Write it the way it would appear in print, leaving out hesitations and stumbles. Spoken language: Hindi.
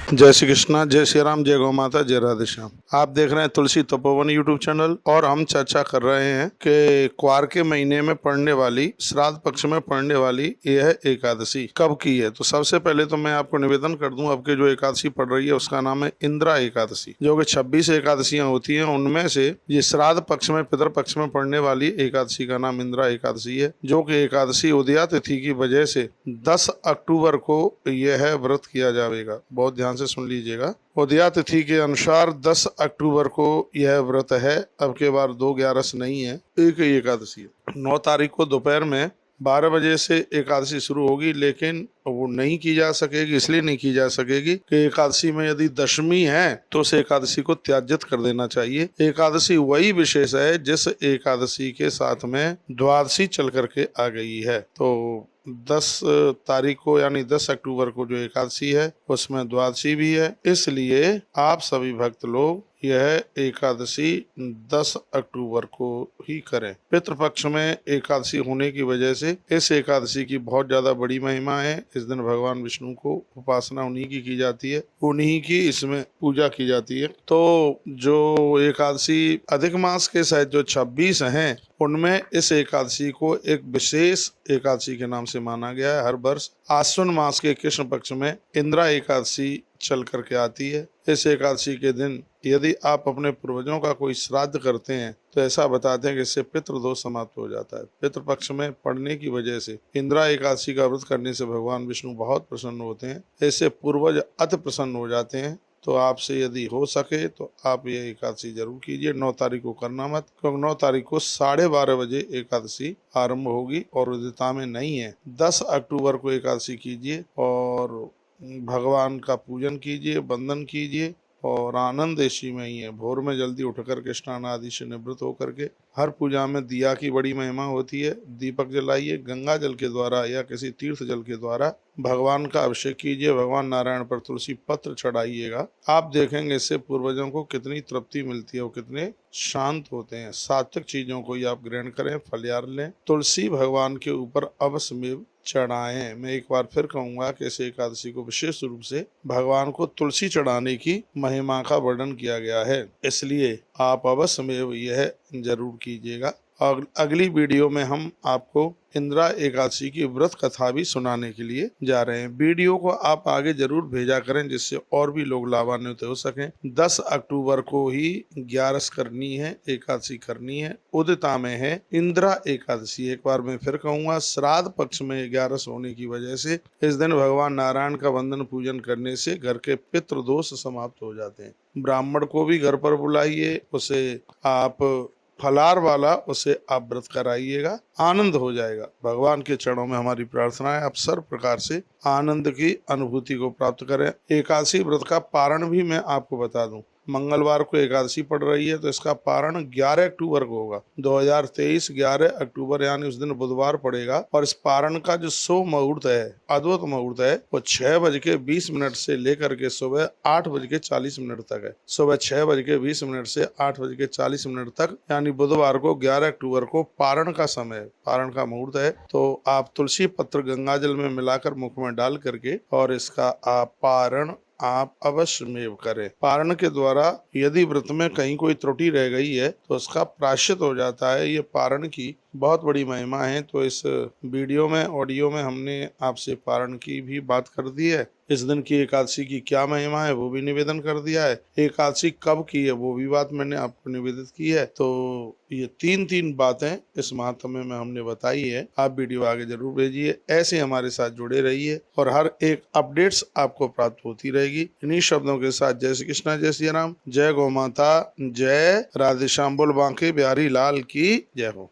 जय श्री कृष्णा, जय श्री राम, जय गौ माता, जय राधे श्याम। आप देख रहे हैं तुलसी तपोवन यूट्यूब चैनल और हम चर्चा कर रहे हैं कि क्वार के महीने में पड़ने वाली, श्राद्ध पक्ष में पड़ने वाली यह एकादशी कब की है। तो सबसे पहले तो मैं आपको निवेदन कर दूं, अब के जो एकादशी पड़ रही है उसका नाम है इंदिरा एकादशी, जो कि 26 एकादशियां होती हैं। उनमें से ये श्राद्ध पक्ष में, पितर पक्ष में पड़ने वाली एकादशी का नाम इंदिरा एकादशी है, जो कि एकादशी उदया तिथि की वजह से 10 अक्टूबर को यह व्रत किया जाएगा। बहुत ध्यान से सुन लीजिएगा। उदया तिथि के अनुसार 10 अक्टूबर को यह व्रत है। अब के बार 2/11 नहीं है, एक ही एकादशी है। 9 तारीख को दोपहर में 12 बजे से एकादशी शुरू होगी, लेकिन वो नहीं की जा सकेगी। इसलिए नहीं की जा सकेगी कि एकादशी में यदि दशमी है तो उस एकादशी को त्याज्यत कर देना चाहिए। एकादशी वही विशेष है जिस एकादशी के साथ में द्वादशी चल करके आ गई है। तो 10 तारीख को यानी 10 अक्टूबर को जो एकादशी है उसमें द्वादशी भी है। इसलिए आप सभी भक्त लोग यह एकादशी 10 अक्टूबर को ही करें। पितृपक्ष में एकादशी होने की वजह से इस एकादशी की बहुत ज्यादा बड़ी महिमा है। इस दिन भगवान विष्णु को उपासना उन्हीं की जाती है, उन्हीं की इसमें पूजा की जाती है। तो जो एकादशी अधिक मास के साथ जो 26 हैं, उनमें इस एकादशी को एक विशेष एकादशी के नाम से माना गया है। हर वर्ष आश्विन मास के कृष्ण पक्ष में इंदिरा एकादशी चल करके आती है। इस एकादशी के दिन यदि आप अपने पूर्वजों का कोई श्राद्ध करते हैं तो ऐसा बताते हैं कि इससे पितृदोष समाप्त हो जाता है। पितृपक्ष में पड़ने की वजह से इंदिरा एकादशी का व्रत करने से भगवान विष्णु बहुत प्रसन्न होते हैं। ऐसे पूर्वज अति प्रसन्न हो जाते हैं। तो आपसे यदि हो सके तो आप ये एकादशी जरूर कीजिए। 9 तारीख को करना मत, क्योंकि 9 तारीख को 12:30 बजे एकादशी आरंभ होगी और उदिता में नहीं है। 10 अक्टूबर को एकादशी कीजिए और भगवान का पूजन कीजिए, वंदन कीजिए और आनंद इसी में ही है। भोर में जल्दी उठ करके स्नान आदि से निवृत्त होकर के हर पूजा में दिया की बड़ी महिमा होती है। दीपक जलाइए, गंगा जल के द्वारा या किसी तीर्थ जल के द्वारा भगवान का अभिषेक कीजिए। भगवान नारायण पर तुलसी पत्र चढ़ाइएगा। आप देखेंगे इससे पूर्वजों को कितनी तृप्ति मिलती है और कितने शांत होते हैं। सात्विक चीजों को ही आप ग्रहण करें, फलहार लें। तुलसी भगवान के ऊपर अवश्य चढ़ाएं। मैं एक बार फिर कहूंगा कि इस एकादशी को विशेष रूप से भगवान को तुलसी चढ़ाने की महिमा का वर्णन किया गया है, इसलिए आप अवश्य यह जरूर कीजिएगा। और अगली वीडियो में हम आपको इंदिरा एकादशी की व्रत कथा भी सुनाने के लिए जा रहे हैं। वीडियो को आप आगे जरूर भेजा करें जिससे और भी लोग लाभान्वित हो सकें। 10 अक्टूबर को ही 11 करनी है, एकादशी करनी है। उदिता में है इंदिरा एकादशी। एक बार मैं फिर कहूंगा, श्राद्ध पक्ष में 11 होने की वजह से इस दिन भगवान नारायण का वंदन पूजन करने से घर के पितृदोष समाप्त हो जाते हैं। ब्राह्मण को भी घर पर बुलाइए, उसे आप फलार वाला उसे आप व्रत कराइएगा, आनंद हो जाएगा। भगवान के चरणों में हमारी प्रार्थना है, आप सर्व प्रकार से आनंद की अनुभूति को प्राप्त करें। एकादशी व्रत का पारण भी मैं आपको बता दूं, मंगलवार को एकादशी पड़ रही है तो इसका पारण 11 अक्टूबर को होगा। 2023 11 अक्टूबर यानी उस दिन बुधवार पड़ेगा। और इस पारण का जो शुभ मुहूर्त है, अद्भुत मुहूर्त है, वो 6:20 से लेकर के सुबह 8:40 तक है। सुबह 6:20 से 8:40 तक, यानी बुधवार को 11 अक्टूबर को पारण का समय, पारण का मुहूर्त है। तो आप तुलसी पत्र गंगाजल में मिलाकर मुख में डाल करके और इसका आप पारण आप अवश्य में करें। पारण के द्वारा यदि व्रत में कहीं कोई त्रुटि रह गई है तो उसका प्रायश्चित हो जाता है। ये पारण की बहुत बड़ी महिमा है। तो इस वीडियो में, ऑडियो में हमने आपसे पारण की भी बात कर दी है। इस दिन की एकादशी की क्या महिमा है वो भी निवेदन कर दिया है। एकादशी कब की है वो भी बात मैंने आपको निवेदित की है। तो ये तीन बातें इस महात्म्य में हमने बताई है। आप वीडियो आगे जरूर भेजिए, ऐसे हमारे साथ जुड़े रहिए और हर एक अपडेट्स आपको प्राप्त होती रहेगी। इन्हीं शब्दों के साथ जय श्री कृष्णा, जय श्री राम, जय गौ माता, जय राधे श्याम। बोल बांके बिहारी लाल की जय हो।